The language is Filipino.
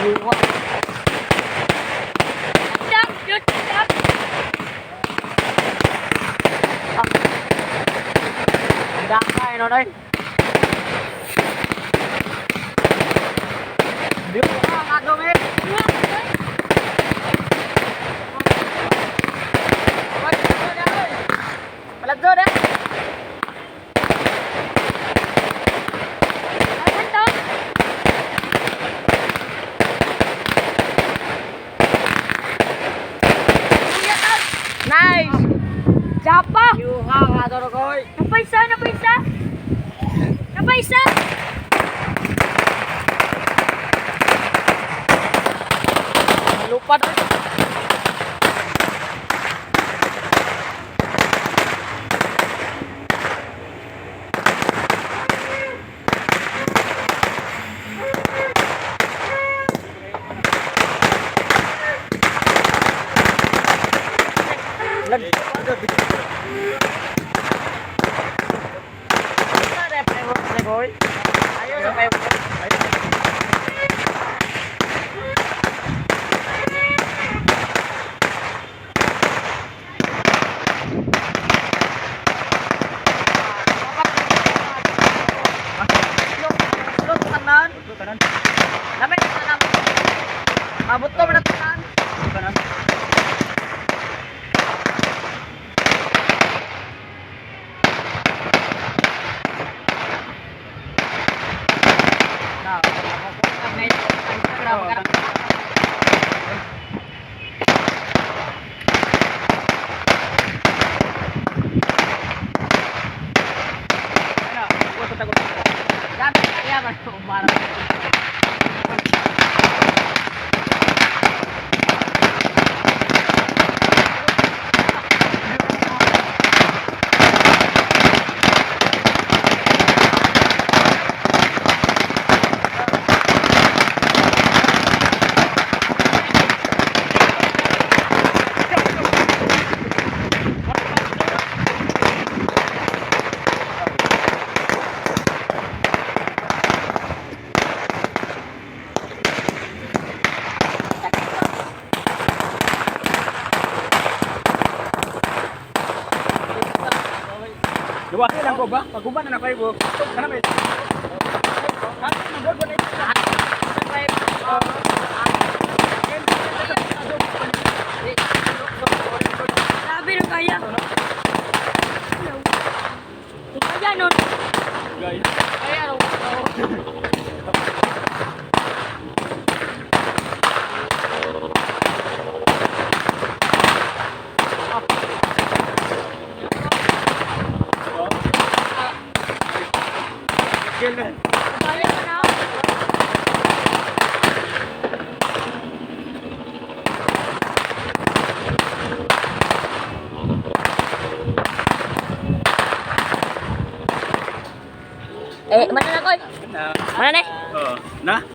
Đây nó đây. Điếu ngạt không em? Mày làm rơi đấy. Nice. Siapa? Yuha atau rokoy? Apa isa? Lupa dah. Ayo sampai kanan. Lamay na kanan. Mabot to na kanan. Kanan. Nah, Dua lang ko ba? Pagkuban na kayo po. Kana may. Sabi na kaya. Kaya nun. Guys. Kaya raw. Kailan? Balik ka na. Mana na koy? Mana na? Na?